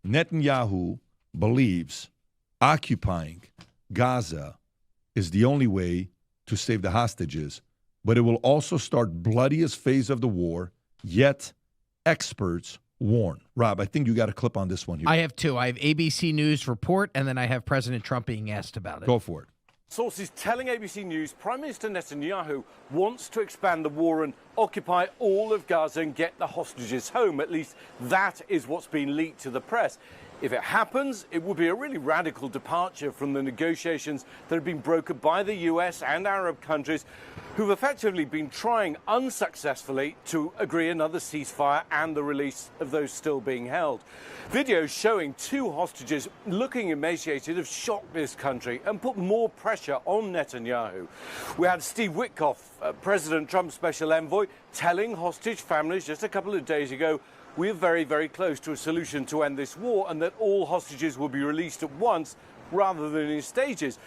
Netanyahu believes occupying Gaza is the only way to save the hostages, but it will also start bloodiest phase of the war, yet experts warn. Rob, I think you got a clip on this one here. I have two. I have ABC News report, and then I have President Trump being asked about it. Go for it. Sources telling ABC News Prime Minister Netanyahu wants to expand the war and occupy all of Gaza and get the hostages home. At least that is what's been leaked to the press. If it happens, it would be a really radical departure from the negotiations that have been brokered by the US and Arab countries who've effectively been trying unsuccessfully to agree another ceasefire and the release of those still being held. Videos showing two hostages looking emaciated have shocked this country and put more pressure on Netanyahu. We had Steve Witkoff, President Trump's special envoy, telling hostage families just a couple of days ago, we're very, very close to a solution to end this war and that all hostages will be released at once rather than in stages.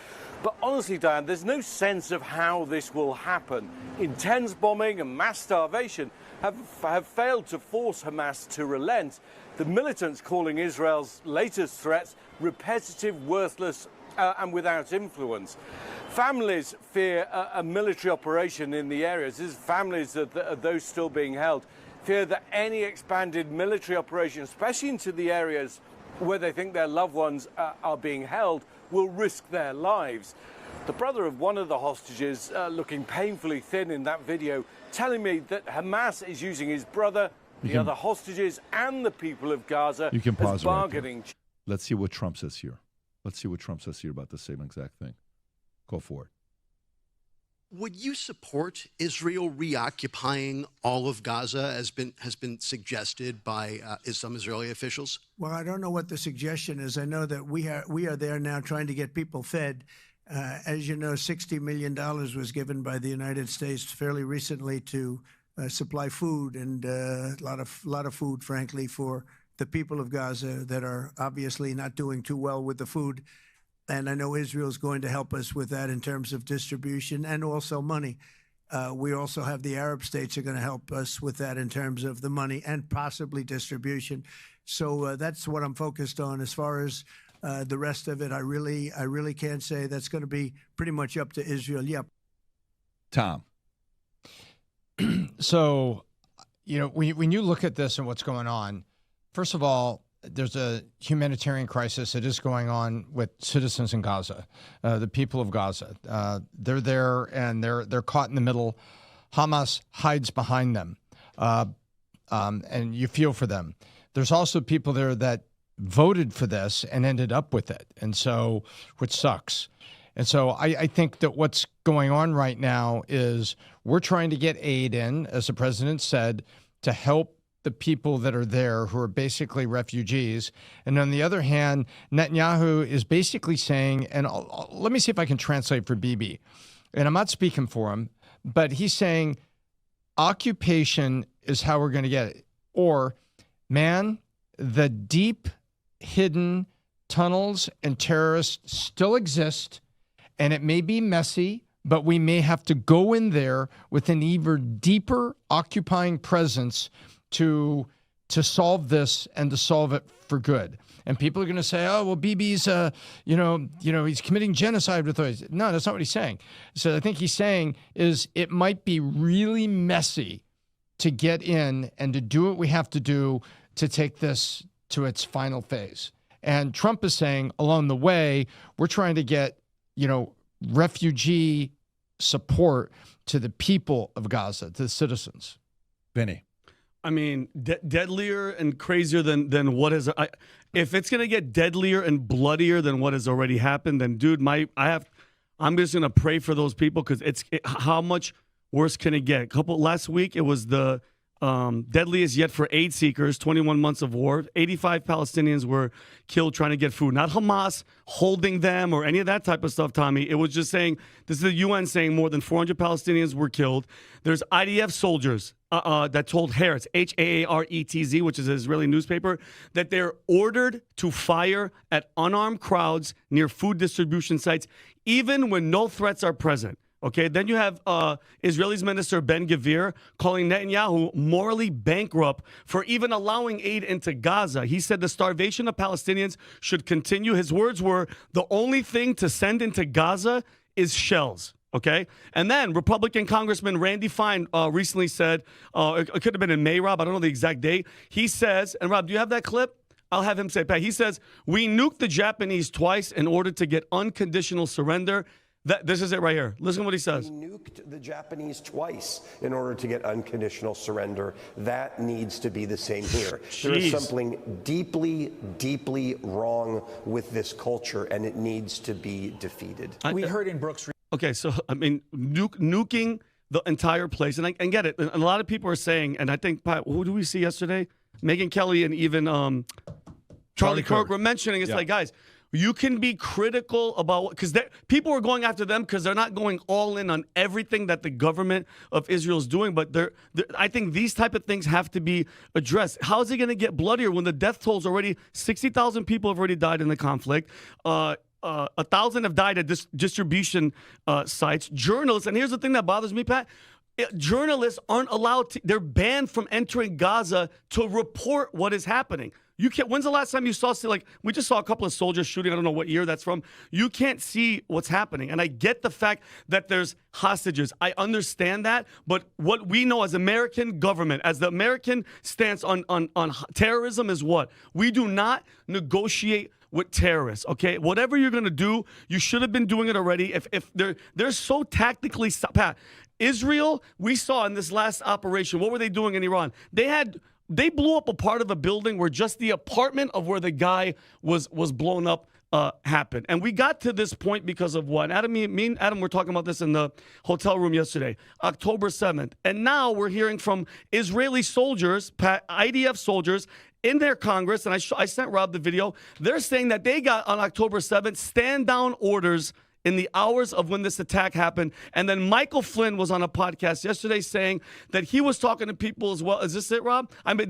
But honestly, Diane, there's no sense of how this will happen. Intense bombing and mass starvation have failed to force Hamas to relent. The militants calling Israel's latest threats repetitive, worthless, and without influence. Families fear a military operation in the areas. This is families of those still being held fear that any expanded military operation, especially into the areas where they think their loved ones are being held, will risk their lives. The brother of one of the hostages, looking painfully thin in that video, telling me that Hamas is using his brother, the other hostages, and the people of Gaza as bargaining. Right. Let's see what Trump says here. Let's see what Trump says here about the same exact thing. Go for it. Would you support Israel reoccupying all of Gaza, as has been suggested by some Israeli officials? Well, I don't know what the suggestion is. I know that we are there now trying to get people fed. As you know, $60 million was given by the United States fairly recently to supply food, and a lot of food, frankly, for the people of Gaza that are obviously not doing too well with the food. And I know Israel's going to help us with that in terms of distribution and also money. We also have the Arab states are going to help us with that in terms of the money and possibly distribution. So that's what I'm focused on. As far as the rest of it, I really can't say. That's going to be pretty much up to Israel. Yep. Tom. So, when you look at this and what's going on, first of all, there's a humanitarian crisis that is going on with citizens in Gaza, the people of Gaza. They're there and they're caught in the middle. Hamas hides behind them, and you feel for them. There's also people there that voted for this and ended up with it, and so which sucks. And so I think that what's going on right now is we're trying to get aid in, as the president said, to help the people that are there who are basically refugees. And on the other hand, Netanyahu is basically saying, and let me see if I can translate for Bibi, and I'm not speaking for him, but he's saying occupation is how we're going to get it. Or, man, the deep hidden tunnels and terrorists still exist, and it may be messy, but we may have to go in there with an even deeper occupying presence to solve this and to solve it for good. And people are going to say, oh, well, Bibi's, he's committing genocide with those. No, that's not what he's saying. So I think he's saying is it might be really messy to get in and to do what we have to do to take this to its final phase. And Trump is saying along the way, we're trying to get, refugee support to the people of Gaza, to the citizens. Benny. I mean, deadlier and crazier than what is. If it's gonna get deadlier and bloodier than what has already happened, then dude, I'm just gonna pray for those people because how much worse can it get? Last week it was the deadliest yet for aid seekers. 21 months of war. 85 Palestinians were killed trying to get food. Not Hamas holding them or any of that type of stuff, Tommy. It was just saying, this is the UN saying more than 400 Palestinians were killed. There's IDF soldiers that told Haaretz, Haaretz, which is an Israeli newspaper, that they're ordered to fire at unarmed crowds near food distribution sites, even when no threats are present. Okay, then you have Israel's Minister Ben-Gvir calling Netanyahu morally bankrupt for even allowing aid into Gaza. He said the starvation of Palestinians should continue. His words were, the only thing to send into Gaza is shells. Okay, and then Republican Congressman Randy Fine recently said, it could have been in May, Rob, I don't know the exact date. He says, and Rob, do you have that clip? I'll have him say, Pat, he says, we nuked the Japanese twice in order to get unconditional surrender. This is it right here. Listen to what he says. We nuked the Japanese twice in order to get unconditional surrender. That needs to be the same here. There is something deeply, deeply wrong with this culture, and it needs to be defeated. We heard in Brooks. Okay, so, I mean, nuking the entire place. And I get it. And a lot of people are saying, and I think, Pat, who did we see yesterday? Megyn Kelly and even Charlie Kirk were mentioning, it's like, guys, you can be critical about, because people are going after them because they're not going all in on everything that the government of Israel is doing. But I think these type of things have to be addressed. How is it going to get bloodier when the death toll's already 60,000 people have already died in the conflict? 1,000 have died at distribution sites. Journalists, and here's the thing that bothers me, Pat. Journalists aren't allowed to, they're banned from entering Gaza to report what is happening. You can't. When's the last time you saw, like, we just saw a couple of soldiers shooting? I don't know what year that's from. You can't see what's happening. And I get the fact that there's hostages. I understand that. But what we know as American government, as the American stance on terrorism is what? We do not negotiate with terrorists, okay? Whatever you're going to do, you should have been doing it already. If they're so tactically, Pat, Israel, we saw in this last operation, what were they doing in Iran? They blew up a part of a building where just the apartment of where the guy was blown up happened. And we got to this point because of what? Me and Adam were talking about this in the hotel room yesterday, October 7th. And now we're hearing from Israeli soldiers, IDF soldiers, in their Congress, and I sent Rob the video, they're saying that they got on October 7th stand-down orders in the hours of when this attack happened. And then Michael Flynn was on a podcast yesterday saying that he was talking to people as well. Is this it, Rob? I mean,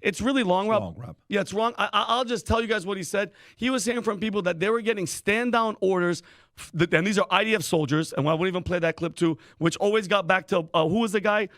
it's really long, Rob. Long, Rob. Yeah, it's wrong. I'll just tell you guys what he said. He was saying from people that they were getting stand-down orders, and these are IDF soldiers, and I won't even play that clip too, which always got back to, who was the guy,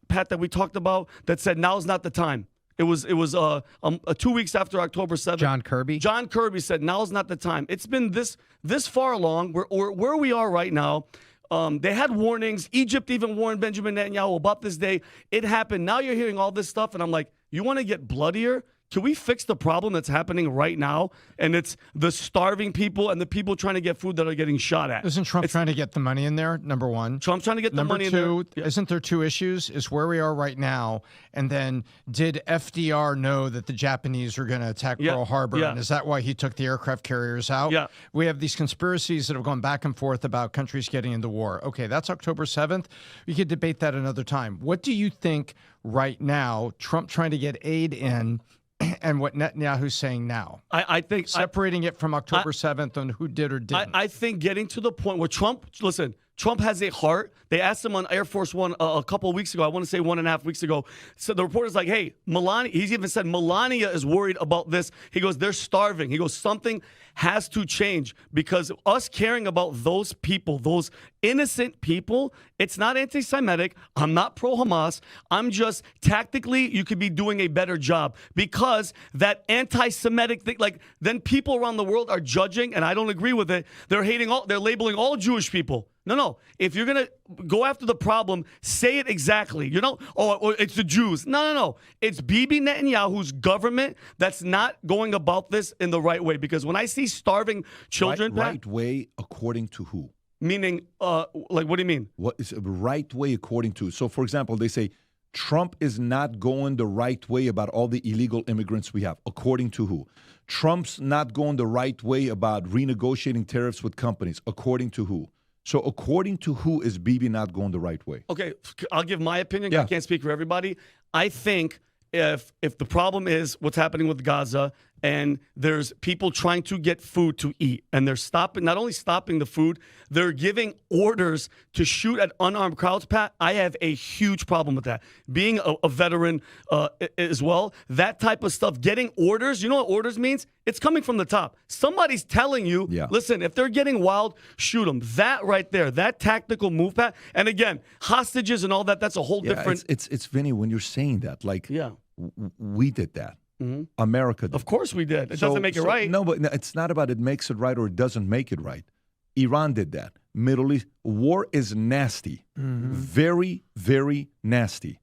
Pat, that we talked about that said, now's not the time. It was 2 weeks after October 7th. John Kirby. John Kirby said, now's not the time. It's been this far along. Where we are right now. They had warnings. Egypt even warned Benjamin Netanyahu about this day. It happened. Now you're hearing all this stuff, and I'm like, you want to get bloodier? Can we fix the problem that's happening right now? And it's the starving people and the people trying to get food that are getting shot at. Isn't Trump trying to get the money in there, number one? Trump's trying to get the money in there. Number two, isn't there two issues? Is where we are right now, and then did FDR know that the Japanese were going to attack Pearl Harbor? And is that why he took the aircraft carriers out? Yeah. We have these conspiracies that have gone back and forth about countries getting into war. Okay, that's October 7th. We could debate that another time. What do you think right now, Trump trying to get aid in, and what Netanyahu's saying now? I think separating it from October 7th on who did or didn't. I think getting to the point where Trump has a heart. They asked him on Air Force One a couple of weeks ago, I want to say 1.5 weeks ago. So the reporter's like, hey, Melania, he's even said Melania is worried about this. He goes, they're starving. He goes, something has to change because us caring about those people, those innocent people, it's not anti-Semitic. I'm not pro-Hamas. I'm just tactically, you could be doing a better job because that anti-Semitic thing, like then people around the world are judging, and I don't agree with it. They're labeling all Jewish people. No. If you're going to go after the problem, say it exactly. Or it's the Jews. No. It's Bibi Netanyahu's government that's not going about this in the right way. Because when I see starving children, right way according to who? Meaning, what do you mean? What is a right way according to? So, for example, they say Trump is not going the right way about all the illegal immigrants we have. According to who? Trump's not going the right way about renegotiating tariffs with companies. According to who? So according to who is Bibi not going the right way? Okay, I'll give my opinion. Yeah. I can't speak for everybody. I think if the problem is what's happening with Gaza and there's people trying to get food to eat, and they're not only stopping the food, they're giving orders to shoot at unarmed crowds, Pat, I have a huge problem with that. Being a veteran as well, that type of stuff, getting orders, you know what orders means? It's coming from the top. Somebody's telling you, listen, if they're getting wild, shoot them. That right there, that tactical move, Pat. And again, hostages and all that, that's a whole different. It's Vinny, when you're saying that, like, we did that. Mm-hmm. America did. Of course we did. It doesn't make it right. No, but it's not about it makes it right or it doesn't make it right. Iran did that. Middle East. War is nasty. Mm-hmm. Very, very nasty.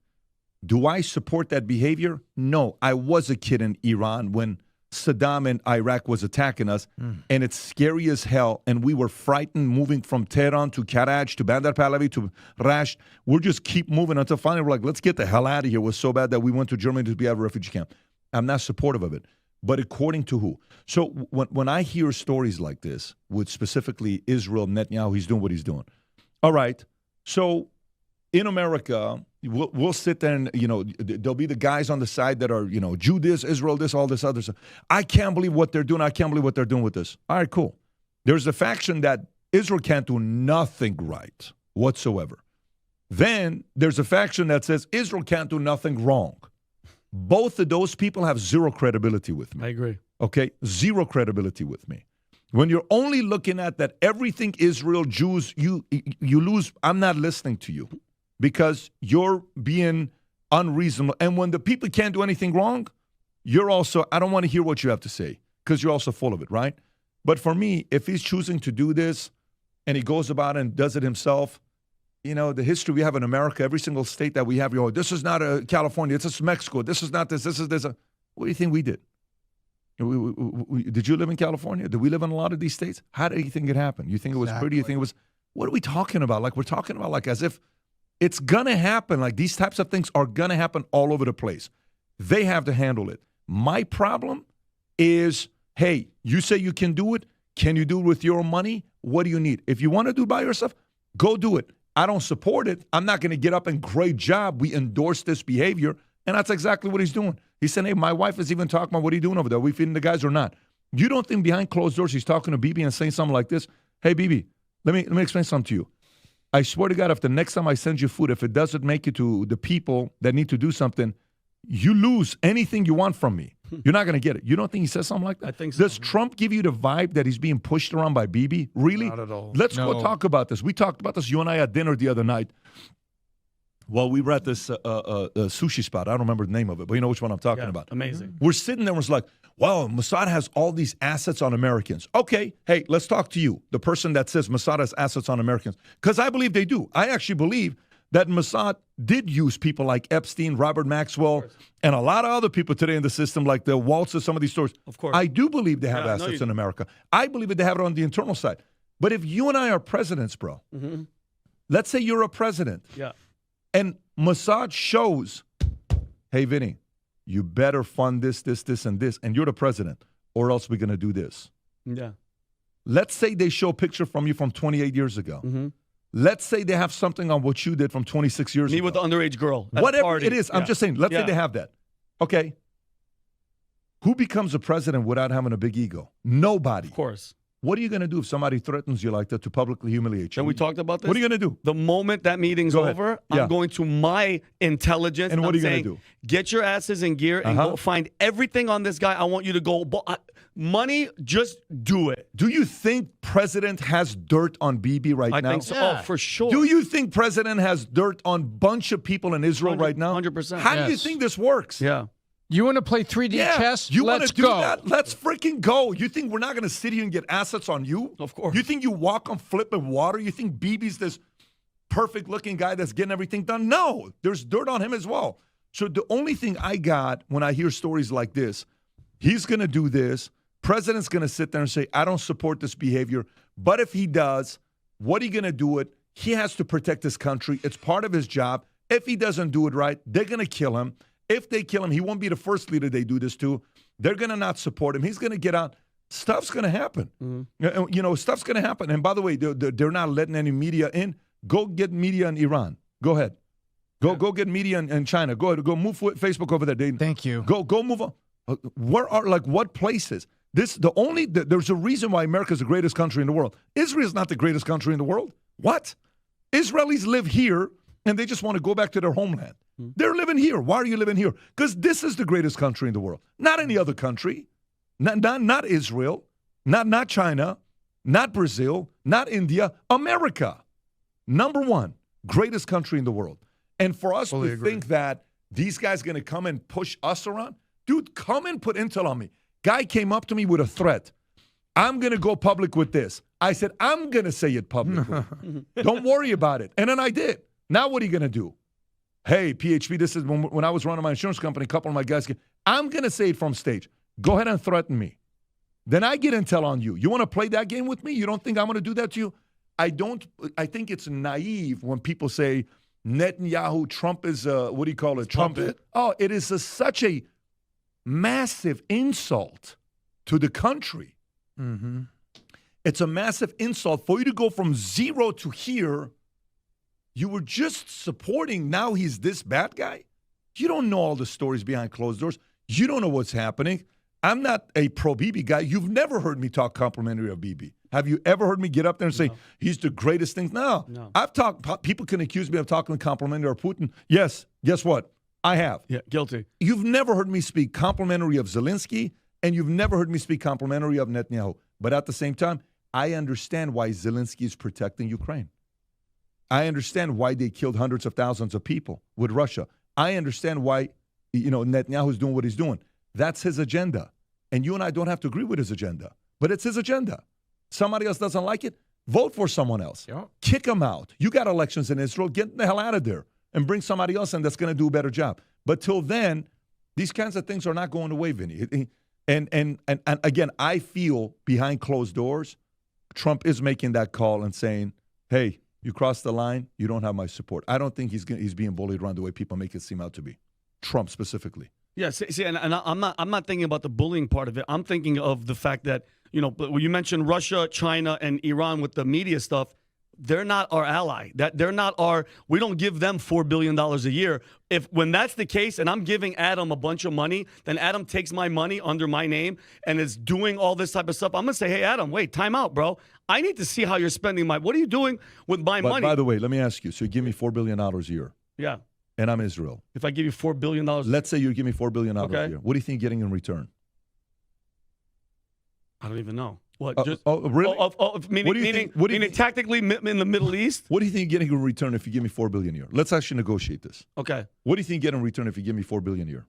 Do I support that behavior? No. I was a kid in Iran when Saddam in Iraq was attacking us, and it's scary as hell, and we were frightened moving from Tehran to Karaj to Bandar Pahlavi to Rasht. We'll just keep moving until finally we're like, let's get the hell out of here. It was so bad that we went to Germany to be at a refugee camp. I'm not supportive of it. But according to who? So when I hear stories like this, with specifically Israel, Netanyahu, he's doing what he's doing. All right. So in America, we'll sit there and, there'll be the guys on the side that are, Jew this, Israel this, all this other stuff. I can't believe what they're doing. I can't believe what they're doing with this. All right, cool. There's a faction that Israel can't do nothing right whatsoever. Then there's a faction that says Israel can't do nothing wrong. Both of those people have zero credibility with me. I agree. Okay? Zero credibility with me. When you're only looking at that everything Israel, Jews, you lose, I'm not listening to you because you're being unreasonable. And when the people can't do anything wrong, you're also, I don't want to hear what you have to say because you're also full of it, right? But for me, if he's choosing to do this and he goes about and does it himself, the history we have in America, every single state that we have, this is not California, this is Mexico, this is not this is this. What do you think we did? Did you live in California? Did we live in a lot of these states? How do you think it happened? You think it was pretty? You think it was, what are we talking about? Like, we're talking about like as if it's going to happen. Like, these types of things are going to happen all over the place. They have to handle it. My problem is, hey, you say you can do it. Can you do it with your money? What do you need? If you want to do it by yourself, go do it. I don't support it. I'm not going to get up and great job. We endorse this behavior. And that's exactly what he's doing. He said, hey, my wife is even talking about what are you doing over there? Are we feeding the guys or not? You don't think behind closed doors he's talking to Bibi and saying something like this? Hey, Bibi, let me explain something to you. I swear to God, if the next time I send you food, if it doesn't make it to the people that need to do something, you lose anything you want from me. You're not going to get it. You don't think he says something like that? I think so. Does Trump give you the vibe that he's being pushed around by Bibi? Really? Not at all. Let's go talk about this. We talked about this, you and I, at dinner the other night. Well, we were at this sushi spot. I don't remember the name of it, but you know which one I'm talking about. Amazing. We're sitting there and it's like, wow, Mossad has all these assets on Americans. Okay, hey, let's talk to you, the person that says Mossad has assets on Americans. Because I believe they do. I actually believe that Mossad did use people like Epstein, Robert Maxwell, and a lot of other people today in the system, like the Waltz of some of these stores. Of course. I do believe they have assets in America. I believe that they have it on the internal side. But if you and I are presidents, bro, let's say you're a president. Yeah. And Mossad shows, hey, Vinny, you better fund this, and this, and you're the president, or else we're going to do this. Yeah. Let's say they show a picture from you from 28 years ago. Mm-hmm. Let's say they have something on what you did from 26 years ago. Me with the underage girl. Whatever it is, I'm just saying, let's say they have that. Okay. Who becomes a president without having a big ego? Nobody. Of course. What are you going to do if somebody threatens you like that to publicly humiliate you? And we talked about this. What are you going to do? The moment that meeting's over, I'm going to my intelligence. And what are you going to do? Get your asses in gear and go find everything on this guy. I want you to go. Money, just do it. Do you think president has dirt on Bibi right now? I think so. Yeah. Oh, for sure. Do you think president has dirt on a bunch of people in Israel right now? 100%. How do you think this works? Yeah. You want to play 3D chess? You want Let's to do go. that? Let's freaking go. You think we're not going to sit here and get assets on you? Of course. You think you walk on flipping water? You think Bibi's this perfect-looking guy that's getting everything done? No, there's dirt on him as well. So the only thing I got when I hear stories like this, he's going to do this. President's going to sit there and say, I don't support this behavior. But if he does, what are you going to do it? He has to protect his country. It's part of his job. If he doesn't do it right, they're going to kill him. If they kill him, he won't be the first leader they do this to. They're going to not support him. He's going to get out. Stuff's going to happen. Mm-hmm. Stuff's going to happen. And by the way, they're not letting any media in. Go get media in Iran. Go ahead. Go get media in China. Go ahead. Go move Facebook over there. Thank you. Go move on. Where are, like, what places? There's a reason why America's the greatest country in the world. Israel is not the greatest country in the world. What? Israelis live here, and they just want to go back to their homeland. They're living here. Why are you living here? Because this is the greatest country in the world. Not any other country. Not Israel. Not China. Not Brazil. Not India. America. Number one, greatest country in the world. And for us to think that these guys going to come and push us around, dude, come and put intel on me. Guy came up to me with a threat. I'm going to go public with this. I said, I'm going to say it publicly. Don't worry about it. And then I did. Now what are you going to do? Hey, PHP, this is when I was running my insurance company, a couple of my guys, I'm going to say it from stage. Go ahead and threaten me. Then I get intel on you. You want to play that game with me? You don't think I'm going to do that to you? I think it's naive when people say Netanyahu, Trump is, what do you call it? Trump. It is such a massive insult to the country. Mm-hmm. It's a massive insult for you to go from zero to here. You were just supporting, now he's this bad guy? You don't know all the stories behind closed doors. You don't know what's happening. I'm not a pro-Bibi guy. You've never heard me talk complimentary of Bibi. Have you ever heard me get up there and say, he's the greatest thing? No. I've talked, people can accuse me of talking complimentary of Putin. Yes, guess what? I have. Yeah, guilty. You've never heard me speak complimentary of Zelensky, and you've never heard me speak complimentary of Netanyahu. But at the same time, I understand why Zelensky is protecting Ukraine. I understand why they killed hundreds of thousands of people with Russia. I understand why, Netanyahu is doing what he's doing. That's his agenda. And you and I don't have to agree with his agenda, but it's his agenda. Somebody else doesn't like it, vote for someone else. Yep. Kick him out. You got elections in Israel. Get the hell out of there and bring somebody else in that's going to do a better job. But till then, these kinds of things are not going away, Vinny. And again, I feel behind closed doors, Trump is making that call and saying, hey, you crossed the line, you don't have my support. I don't think he's being bullied around the way people make it seem out to be. Trump specifically. Yeah, see, and I'm not thinking about the bullying part of it. I'm thinking of the fact that, you mentioned Russia, China, and Iran with the media stuff. They're not our ally. We don't give them $4 billion a year. When that's the case, and I'm giving Adam a bunch of money, then Adam takes my money under my name and is doing all this type of stuff. I'm going to say, hey, Adam, wait, time out, bro. I need to see how you're spending what are you doing with my money? By the way, let me ask you. So you give me $4 billion a year. Yeah. And I'm Israel. If I give you $4 billion. Let's say you give me $4 billion a year. What do you think you're getting in return? I don't even know. What? Really? Meaning tactically in the Middle East? What do you think you're getting in return if you give me $4 billion a year? Let's actually negotiate this. Okay. What do you think you get in return if you give me $4 billion a year?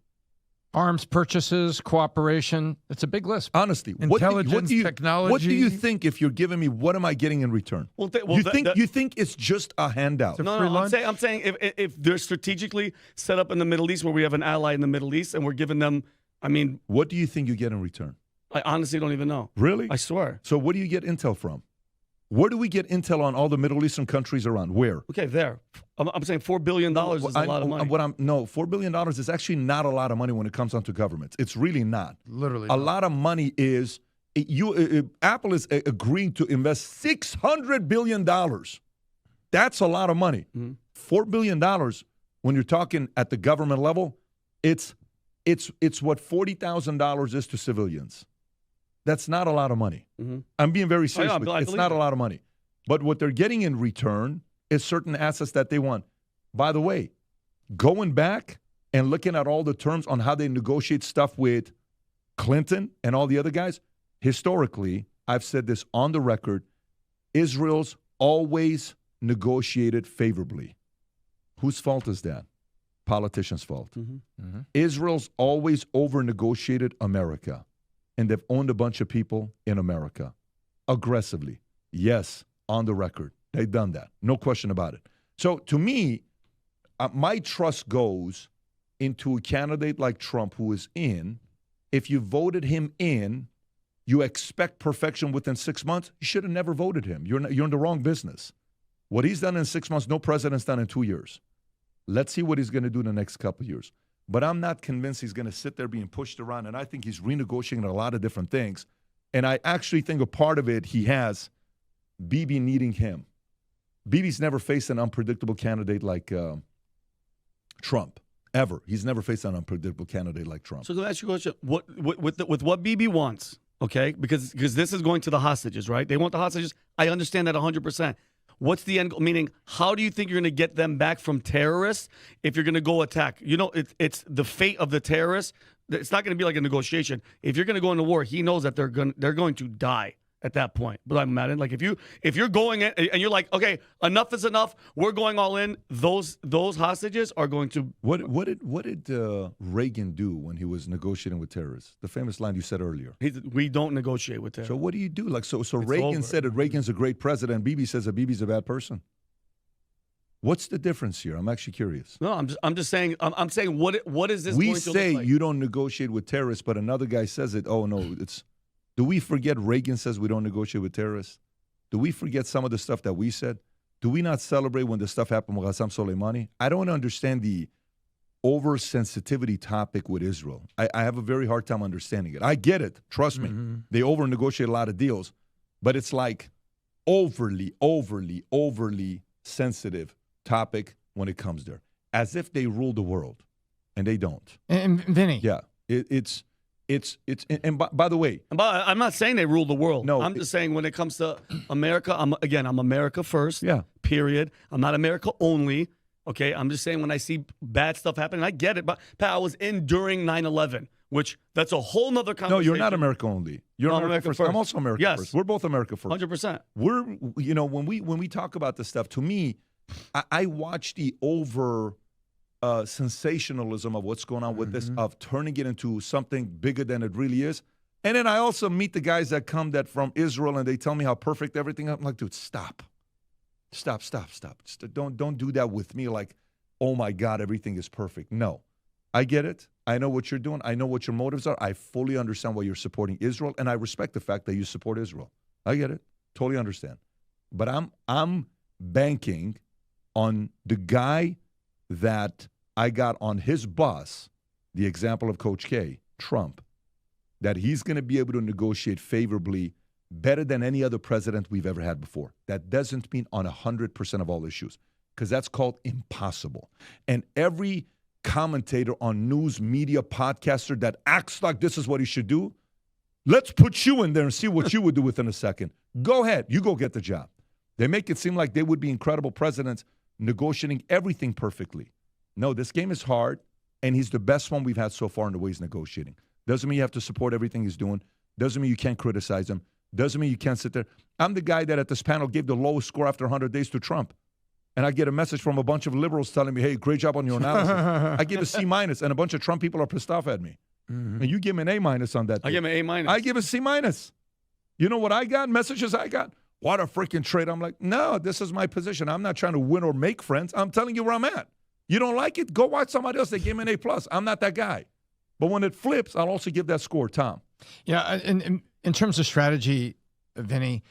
Arms purchases, cooperation. It's a big list. Honestly, intelligence, technology. What do you think if you're giving me? What am I getting in return? You think it's just a handout? No. I'm saying if they're strategically set up in the Middle East, where we have an ally in the Middle East, and we're giving them, what do you think you get in return? I honestly don't even know. Really? I swear. So where do you get intel from? Where do we get intel on all the Middle Eastern countries around? Where? Okay, there. I'm saying $4 billion is a lot of money. $4 billion is actually not a lot of money when it comes down to governments. It's really not. Literally a lot of money is, Apple is agreeing to invest $600 billion. That's a lot of money. Mm-hmm. $4 billion, when you're talking at the government level, it's what $40,000 is to civilians. That's not a lot of money. Mm-hmm. I'm being very serious. It's not a lot of money. But what they're getting in return is certain assets that they want. By the way, going back and looking at all the terms on how they negotiate stuff with Clinton and all the other guys, historically, I've said this on the record, Israel's always negotiated favorably. Whose fault is that? Politicians' fault. Mm-hmm. Mm-hmm. Israel's always over-negotiated America. And they've owned a bunch of people in America aggressively. Yes, on the record. They've done that. No question about it. So to me, my trust goes into a candidate like Trump who is in. If you voted him in, you expect perfection within 6 months. You should have never voted him. You're in the wrong business. What he's done in 6 months, no president's done in 2 years. Let's see what he's going to do in the next couple of years. But I'm not convinced he's going to sit there being pushed around, and I think he's renegotiating a lot of different things. And I actually think a part of it he has Bibi needing him. Bibi's never faced an unpredictable candidate like Trump. ever. He's never faced an unpredictable candidate like Trump. So let me ask you a question. With what Bibi wants, okay? Because this is going to the hostages, right? They want the hostages. I understand that 100%. What's the end goal? Meaning, how do you think you're going to get them back from terrorists if you're going to go attack? You know, it's the fate of the terrorists. It's not going to be like a negotiation. If you're going to go into war, he knows that they're going to die at that point. But I'm mad at, like, if you're going in and you're like, okay, enough is enough, we're going all in. Those hostages are going to. What did Reagan do when he was negotiating with terrorists? The famous line you said earlier. We don't negotiate with terrorists. So what do you do? Like, so Reagan said that Reagan's a great president. Bibi says that Bibi's a bad person. What's the difference here? I'm actually curious. No, I'm just saying. I'm saying what is this? We going to say look like? you don't negotiate with terrorists, but another guy says it. Oh no, it's. Do we forget Reagan says we don't negotiate with terrorists? Do we forget some of the stuff that we said? Do we not celebrate when the stuff happened with Qasem Soleimani? I don't understand the oversensitivity topic with Israel. I have a very hard time understanding it. I get it. Trust me. They over-negotiate a lot of deals, but it's like overly sensitive topic when it comes there. As if they rule the world, and they don't. And Vinny. Yeah, it's and by the way, I'm not saying they rule the world. No, I'm just saying when it comes to America, I'm America first. Yeah. Period. I'm not America only. Okay. I'm just saying when I see bad stuff happening, I get it. But Pat, I was in during 9/11, which that's a whole nother conversation. No, you're not America only. You're No, America first. I'm also America Yes. first. We're both America first. 100%. We're when we talk about this stuff, to me, I watch the over sensationalism of what's going on with this, of turning it into something bigger than it really is. And then I also meet the guys that come from Israel and they tell me how perfect everything is. I'm like, dude, stop. Don't do that with me like, oh my God, everything is perfect. No, I get it. I know what you're doing. I know what your motives are. I fully understand why you're supporting Israel, and I respect the fact that you support Israel. I get it. Totally understand. But I'm banking on the guy that I got on his bus, the example of Coach K, Trump, that he's going to be able to negotiate favorably better than any other president we've ever had before. That doesn't mean on 100% of all issues, because that's called impossible. And every commentator on news, media, podcaster that acts like this is what he should do, let's put you in there and see what you would do within a second. Go ahead. You go get the job. They make it seem like they would be incredible presidents negotiating everything perfectly. No, this game is hard, and he's the best one we've had so far in the way he's negotiating. Doesn't mean you have to support everything he's doing. Doesn't mean you can't criticize him. Doesn't mean you can't sit there. I'm the guy that at this panel gave the lowest score after 100 days to Trump. And I get a message from a bunch of liberals telling me, hey, great job on your analysis. I give a C-, and a bunch of Trump people are pissed off at me. And you give me an A- on that. I give him an A-. I give a C-. You know what I got? Messages I got? What a freaking trade. I'm like, no, this is my position. I'm not trying to win or make friends. I'm telling you where I'm at. You don't like it? Go watch somebody else. They gave me an A+. I'm not that guy. But when it flips, I'll also give that score, Tom. Yeah, in terms of strategy, Vinny,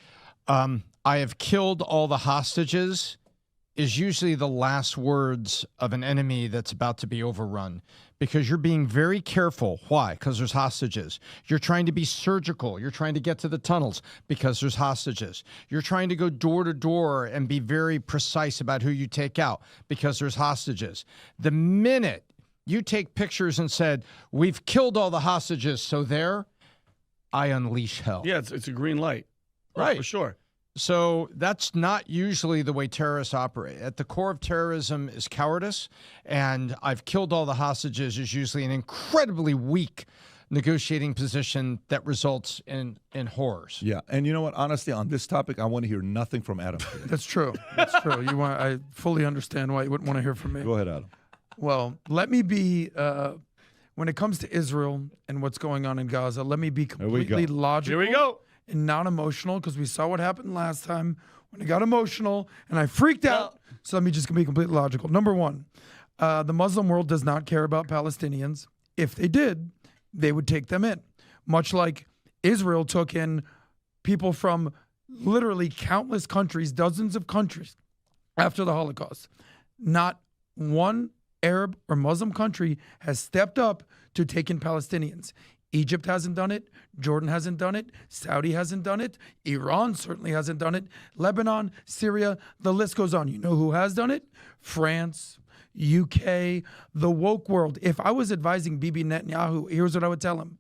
I have killed all the hostages is usually the last words of an enemy that's about to be overrun, because you're being very careful. Why? Because there's hostages. You're trying to be surgical. You're trying to get to the tunnels because there's hostages. You're trying to go door to door and be very precise about who you take out because there's hostages. The minute you take pictures and said, we've killed all the hostages, so there, I unleash hell. Yeah, it's a green light. Right. For sure. So that's not usually the way terrorists operate. At the core of terrorism is cowardice, and I've killed all the hostages is usually an incredibly weak negotiating position that results in horrors. Yeah, and you know what? Honestly, on this topic, I want to hear nothing from Adam today. That's true. That's true. I fully understand why you wouldn't want to hear from me. Go ahead, Adam. Well, let me be, when it comes to Israel and what's going on in Gaza, let me be completely logical. Here we go. And not emotional, because we saw what happened last time when I got emotional and I freaked out. So let me just be completely logical. Number one, the Muslim world does not care about Palestinians. If they did, they would take them in. Much like Israel took in people from literally countless countries, dozens of countries after the Holocaust. Not one Arab or Muslim country has stepped up to take in Palestinians. Egypt hasn't done it. Jordan hasn't done it. Saudi hasn't done it. Iran certainly hasn't done it. Lebanon, Syria, the list goes on. You know who has done it? France, UK, the woke world. If I was advising Bibi Netanyahu, here's what I would tell him.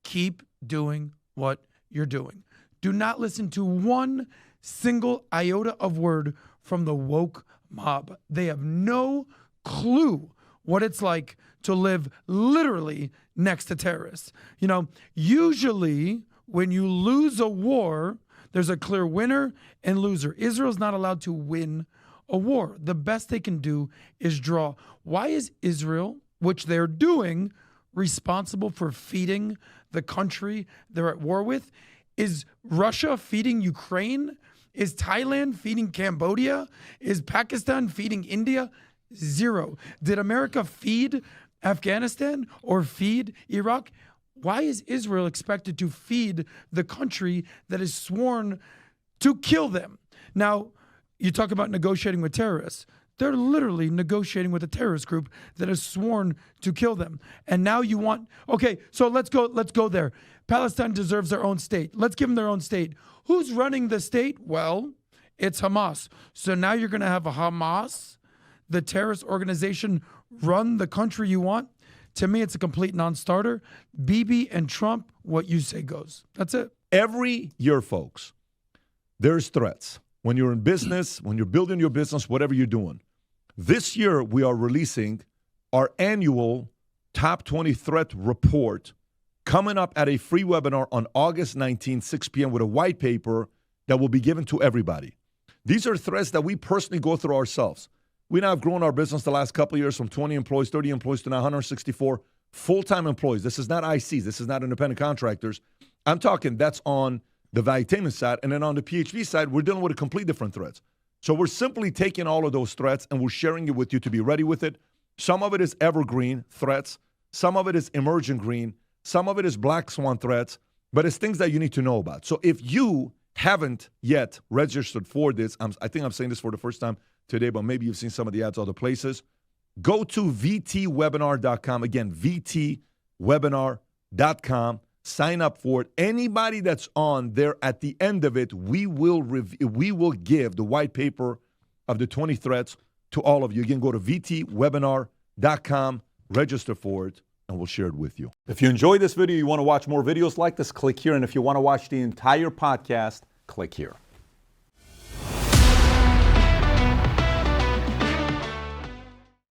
Keep doing what you're doing. Do not listen to one single iota of word from the woke mob. They have no clue what it's like to live literally next to terrorists. You know, usually when you lose a war, there's a clear winner and loser. Israel's not allowed to win a war. The best they can do is draw. Why is Israel, which they're doing, responsible for feeding the country they're at war with? Is Russia feeding Ukraine? Is Thailand feeding Cambodia? Is Pakistan feeding India? Zero. Did America feed Afghanistan or feed Iraq? Why is Israel expected to feed the country that is sworn to kill them? Now, you talk about negotiating with terrorists. They're literally negotiating with a terrorist group that is sworn to kill them. And now you want, okay, so let's go there. Palestine deserves their own state. Let's give them their own state. Who's running the state? Well, it's Hamas. So now you're going to have a Hamas, the terrorist organization, run the country you want? To me, it's a complete non-starter. Bibi and Trump, what you say goes. That's it. Every year, folks, there's threats. When you're in business, when you're building your business, whatever you're doing. This year, we are releasing our annual Top 20 Threat Report coming up at a free webinar on August 19, 6 p.m. with a white paper that will be given to everybody. These are threats that we personally go through ourselves. We now have grown our business the last couple of years from 20 employees, 30 employees to now 164 full-time employees. This is not ICs. This is not independent contractors. I'm talking that's on the Valuetainment side. And then on the PHV side, we're dealing with a complete different threats. So we're simply taking all of those threats and we're sharing it with you to be ready with it. Some of it is evergreen threats. Some of it is emerging green. Some of it is black swan threats. But it's things that you need to know about. So if you haven't yet registered for this, I think I'm saying this for the first time today, but maybe you've seen some of the ads other places. Go to vtwebinar.com. Again, vtwebinar.com. Sign up for it. Anybody that's on there at the end of it, we will give the white paper of the 20 threats to all of you. Again, go to vtwebinar.com, register for it, and we'll share it with you. If you enjoyed this video, you want to watch more videos like this, click here. And if you want to watch the entire podcast, click here.